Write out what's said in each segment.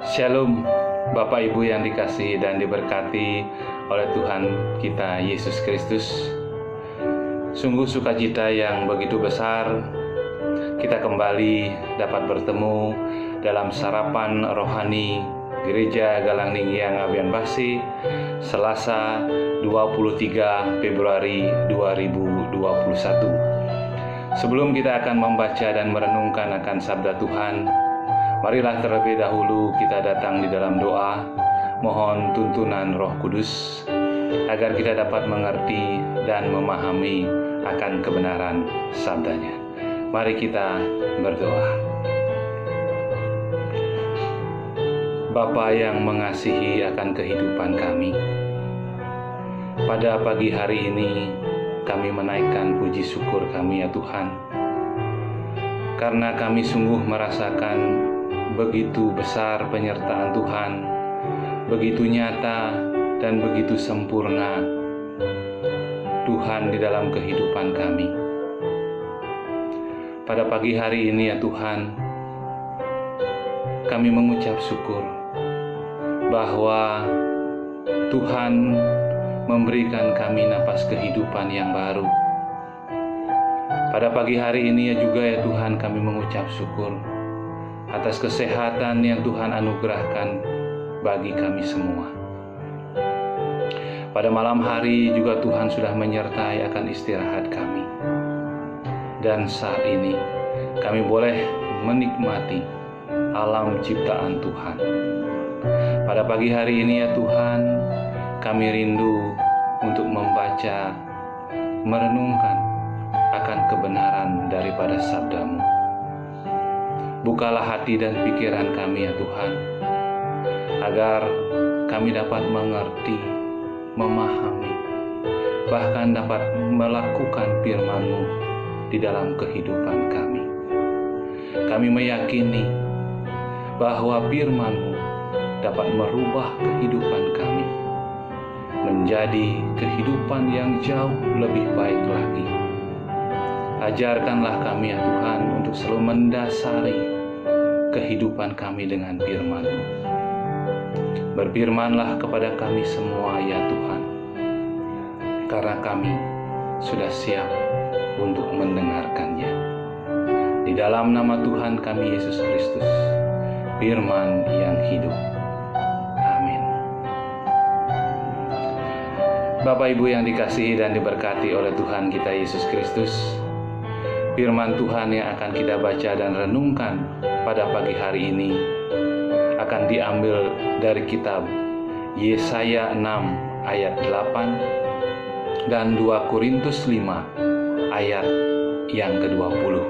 Shalom, Bapak Ibu yang dikasihi dan diberkati oleh Tuhan kita Yesus Kristus. Sungguh sukacita yang begitu besar kita kembali dapat bertemu dalam sarapan rohani Gereja Galang Ninggiang Abian Basi, Selasa 23 Februari 2021. Sebelum kita akan membaca dan merenungkan akan sabda Tuhan, marilah terlebih dahulu kita datang di dalam doa, mohon tuntunan Roh Kudus, agar kita dapat mengerti dan memahami akan kebenaran sabdanya. Mari kita berdoa. Bapa yang mengasihi akan kehidupan kami, pada pagi hari ini kami menaikkan puji syukur kami ya Tuhan, karena kami sungguh merasakan begitu besar penyertaan Tuhan, begitu nyata dan begitu sempurna Tuhan di dalam kehidupan kami. Pada pagi hari ini ya Tuhan, kami mengucap syukur bahwa Tuhan memberikan kami napas kehidupan yang baru. Pada pagi hari ini ya juga ya Tuhan, kami mengucap syukur atas kesehatan yang Tuhan anugerahkan bagi kami semua. Pada malam hari juga Tuhan sudah menyertai akan istirahat kami. Dan saat ini kami boleh menikmati alam ciptaan Tuhan. Pada pagi hari ini ya Tuhan, kami rindu untuk membaca, merenungkan akan kebenaran daripada sabda-Mu. Bukalah hati dan pikiran kami ya Tuhan, agar kami dapat mengerti, memahami, bahkan dapat melakukan firman-Mu di dalam kehidupan kami. Kami meyakini bahwa firman-Mu dapat merubah kehidupan kami menjadi kehidupan yang jauh lebih baik lagi. Ajarkanlah kami ya Tuhan untuk selalu mendasari kehidupan kami dengan firman-Mu. Berfirmanlah kepada kami semua ya Tuhan, karena kami sudah siap untuk mendengarkannya. Di dalam nama Tuhan kami Yesus Kristus, firman yang hidup. Amin. Bapak Ibu yang dikasihi dan diberkati oleh Tuhan kita Yesus Kristus, firman Tuhan yang akan kita baca dan renungkan pada pagi hari ini akan diambil dari kitab Yesaya 6 ayat 8 dan 2 Korintus 5 ayat yang ke-20.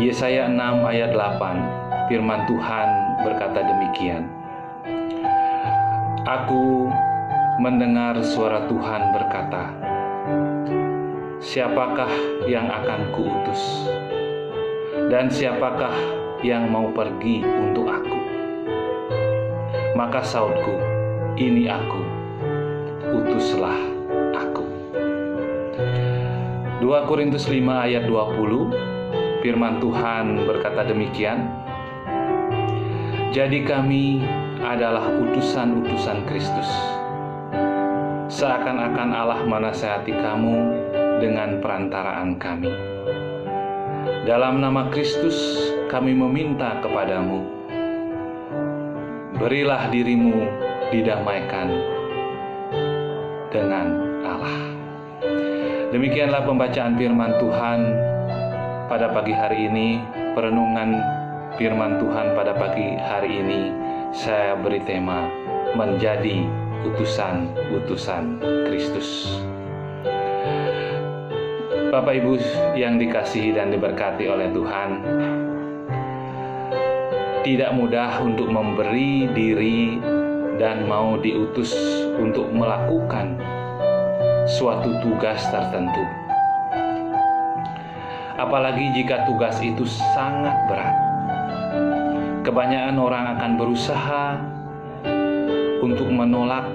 Yesaya 6 ayat 8, firman Tuhan berkata demikian. Aku mendengar suara Tuhan berkata, siapakah yang akan kuutus? Dan siapakah yang mau pergi untuk aku? Maka sautku, ini aku, utuslah aku. 2 Korintus 5 ayat 20, firman Tuhan berkata demikian. Jadi kami adalah utusan-utusan Kristus, seakan-akan Allah menasihati kamu dengan perantaraan kami. Dalam nama Kristus kami meminta kepadamu, berilah dirimu didamaikan dengan Allah. Demikianlah pembacaan firman Tuhan pada pagi hari ini. Perenungan firman Tuhan pada pagi hari ini saya beri tema menjadi utusan-utusan Kristus. Bapak Ibu yang dikasihi dan diberkati oleh Tuhan, tidak mudah untuk memberi diri dan mau diutus untuk melakukan suatu tugas tertentu. Apalagi jika tugas itu sangat berat. Kebanyakan orang akan berusaha untuk menolak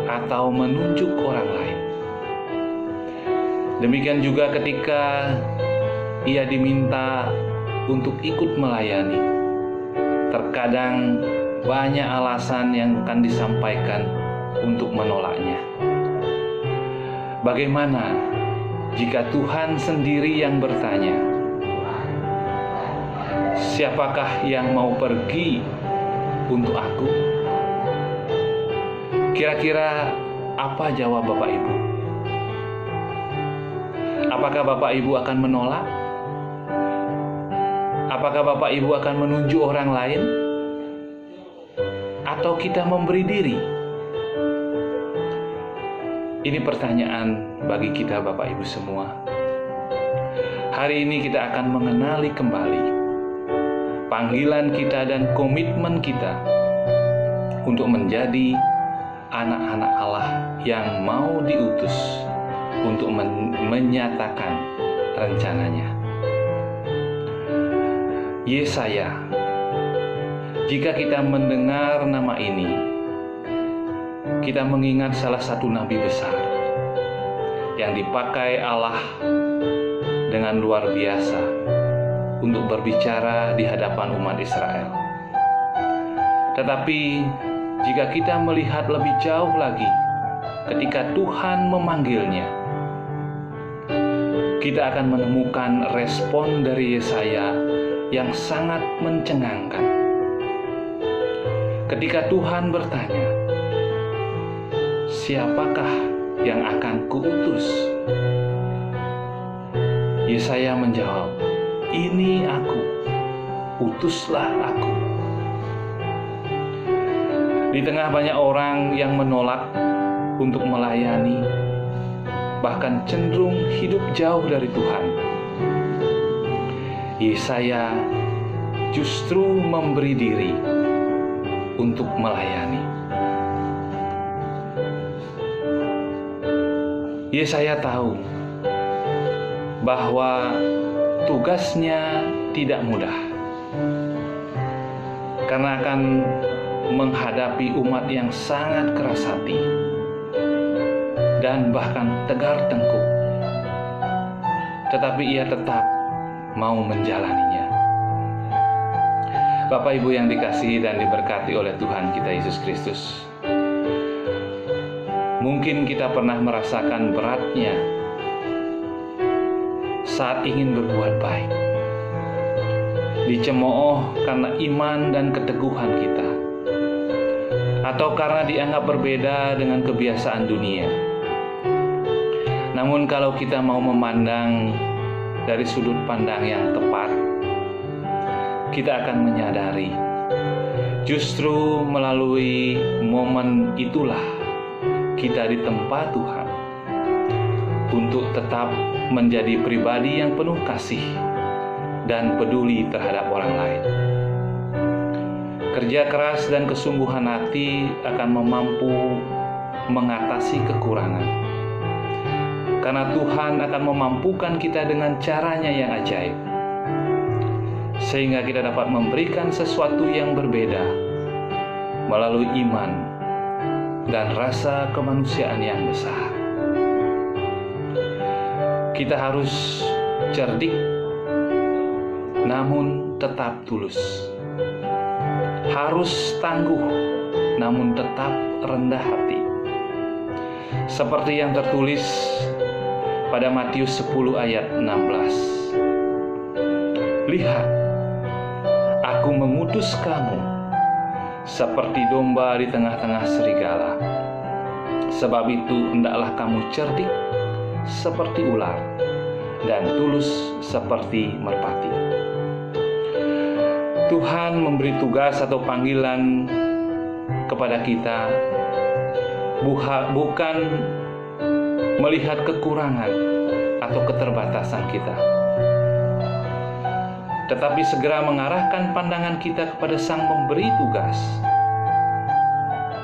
atau menunjuk orang lain. Demikian juga ketika ia diminta untuk ikut melayani, terkadang banyak alasan yang akan disampaikan untuk menolaknya. Bagaimana jika Tuhan sendiri yang bertanya, "Siapakah yang mau pergi untuk aku?" Kira-kira apa jawab Bapak Ibu? Apakah Bapak Ibu akan menolak? Apakah Bapak Ibu akan menunjuk orang lain? Atau kita memberi diri? Ini pertanyaan bagi kita Bapak Ibu semua. Hari ini kita akan mengenali kembali panggilan kita dan komitmen kita untuk menjadi anak-anak Allah yang mau diutus untuk menyatakan rencananya. Yesaya, jika kita mendengar nama ini, kita mengingat salah satu nabi besar yang dipakai Allah dengan luar biasa untuk berbicara di hadapan umat Israel. Tetapi jika kita melihat lebih jauh lagi, ketika Tuhan memanggilnya, kita akan menemukan respon dari Yesaya yang sangat mencengangkan. Ketika Tuhan bertanya, "Siapakah yang akan kuutus?" Yesaya menjawab, "Ini aku, utuslah aku." Di tengah banyak orang yang menolak untuk melayani, bahkan cenderung hidup jauh dari Tuhan, Yesaya justru memberi diri untuk melayani. Yesaya tahu bahwa tugasnya tidak mudah, karena akan menghadapi umat yang sangat keras hati dan bahkan tegar tengkuk. Tetapi ia tetap mau menjalaninya. Bapak Ibu yang dikasihi dan diberkati oleh Tuhan kita Yesus Kristus, mungkin kita pernah merasakan beratnya saat ingin berbuat baik, dicemooh karena iman dan keteguhan kita, atau karena dianggap berbeda dengan kebiasaan dunia. Namun kalau kita mau memandang dari sudut pandang yang tepat, kita akan menyadari justru melalui momen itulah kita ditempa Tuhan untuk tetap menjadi pribadi yang penuh kasih dan peduli terhadap orang lain. Kerja keras dan kesungguhan hati akan mampu mengatasi kekurangan, karena Tuhan akan memampukan kita dengan caranya yang ajaib, sehingga kita dapat memberikan sesuatu yang berbeda melalui iman dan rasa kemanusiaan yang besar. Kita harus cerdik, namun tetap tulus. Harus tangguh, namun tetap rendah hati. Seperti yang tertulis pada Matius 10 ayat 16. "Lihat, aku mengutus kamu seperti domba di tengah-tengah serigala. Sebab itu hendaklah kamu cerdik seperti ular dan tulus seperti merpati." Tuhan memberi tugas atau panggilan kepada kita bukan melihat kekurangan atau keterbatasan kita, tetapi segera mengarahkan pandangan kita kepada Sang Pemberi tugas.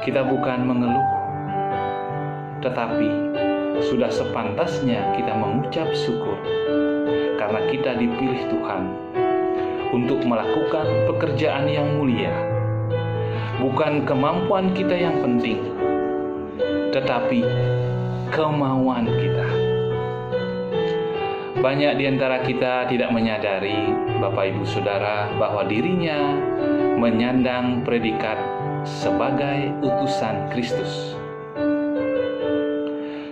Kita bukan mengeluh, tetapi sudah sepantasnya kita mengucap syukur karena kita dipilih Tuhan untuk melakukan pekerjaan yang mulia. Bukan kemampuan kita yang penting, tetapi kemauan kita. Banyak di antara kita tidak menyadari, Bapak Ibu Saudara, bahwa dirinya menyandang predikat sebagai utusan Kristus.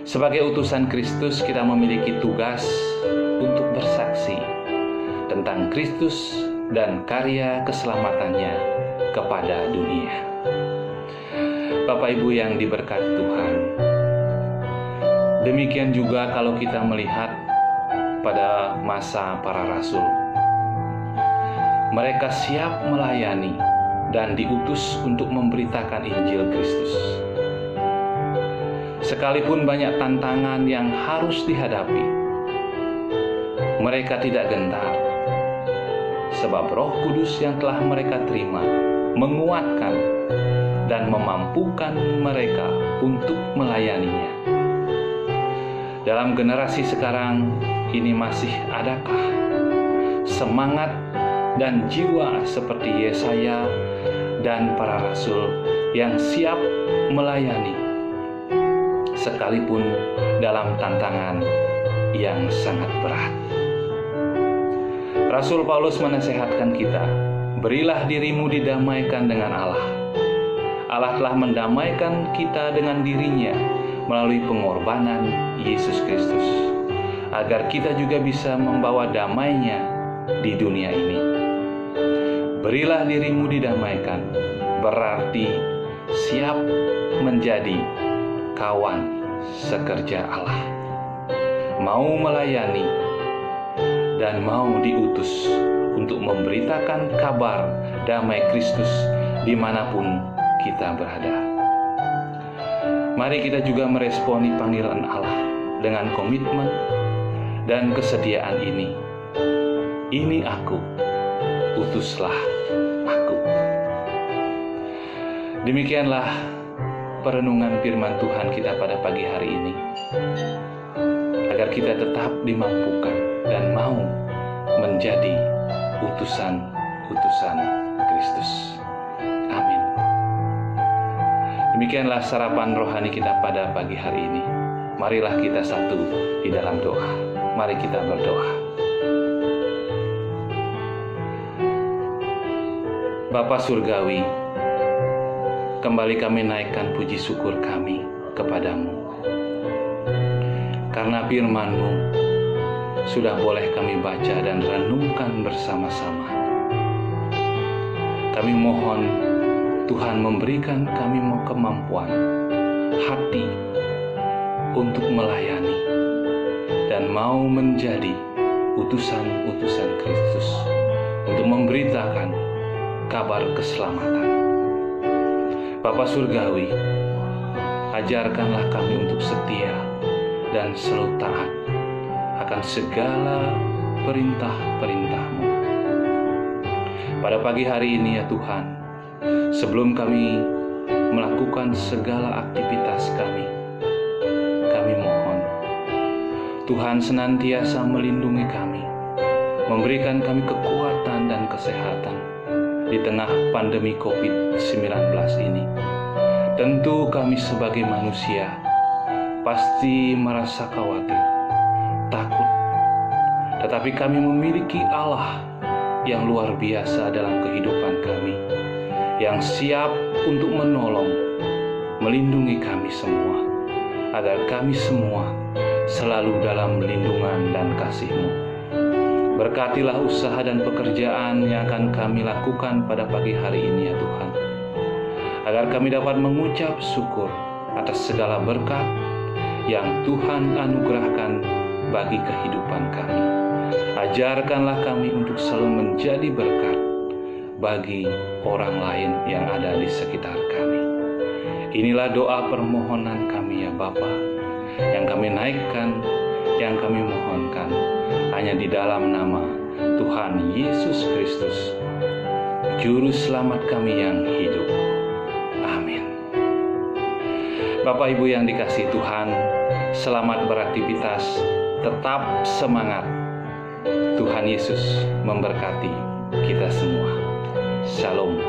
Sebagai utusan Kristus, kita memiliki tugas untuk bersaksi tentang Kristus dan karya keselamatannya kepada dunia. Bapak Ibu yang diberkati Tuhan, demikian juga kalau kita melihat pada masa para rasul, mereka siap melayani dan diutus untuk memberitakan Injil Kristus. Sekalipun banyak tantangan yang harus dihadapi, mereka tidak gentar, sebab Roh Kudus yang telah mereka terima menguatkan dan memampukan mereka untuk melayaninya. Dalam generasi sekarang ini masih adakah semangat dan jiwa seperti Yesaya dan para rasul yang siap melayani sekalipun dalam tantangan yang sangat berat? Rasul Paulus menasehatkan kita, berilah dirimu didamaikan dengan Allah. Allah telah mendamaikan kita dengan dirinya melalui pengorbanan Yesus Kristus, agar kita juga bisa membawa damai-Nya di dunia ini. Berilah dirimu didamaikan, berarti siap menjadi kawan sekerja Allah, mau melayani dan mau diutus untuk memberitakan kabar damai Kristus dimanapun kita berada. Mari kita juga meresponi panggilan Allah dengan komitmen dan kesediaan ini. Ini aku, utuslah aku. Demikianlah perenungan firman Tuhan kita pada pagi hari ini, agar kita tetap dimampukan dan mau menjadi utusan-utusan Kristus. Amin. Demikianlah sarapan rohani kita pada pagi hari ini. Marilah kita satu di dalam doa. Mari kita berdoa. Bapa Surgawi, kembali kami naikkan puji syukur kami kepadamu. Karena firman-Mu sudah boleh kami baca dan renungkan bersama-sama. Kami mohon Tuhan memberikan kami kemampuan hati untuk melayani dan mau menjadi utusan-utusan Kristus untuk memberitakan kabar keselamatan. Bapa Surgawi, ajarkanlah kami untuk setia dan selalu taat akan segala perintah-perintah-Mu. Pada pagi hari ini ya Tuhan, sebelum kami melakukan segala aktivitas kami mohon Tuhan senantiasa melindungi kami, memberikan kami kekuatan dan kesehatan di tengah pandemi COVID-19 ini. Tentu kami sebagai manusia pasti merasa khawatir, takut. Tetapi kami memiliki Allah yang luar biasa dalam kehidupan kami, yang siap untuk menolong, melindungi kami semua, agar kami semua selalu dalam lindungan dan kasih-Mu. Berkatilah usaha dan pekerjaan yang akan kami lakukan pada pagi hari ini ya Tuhan, agar kami dapat mengucap syukur atas segala berkat yang Tuhan anugerahkan bagi kehidupan kami. Ajarkanlah kami untuk selalu menjadi berkat bagi orang lain yang ada di sekitar kami. Inilah doa permohonan kami ya Bapa, yang kami naikkan, yang kami mohonkan hanya di dalam nama Tuhan Yesus Kristus, Juru Selamat kami yang hidup. Amin. Bapak Ibu yang dikasihi Tuhan, selamat beraktivitas, tetap semangat. Tuhan Yesus memberkati kita semua. Shalom.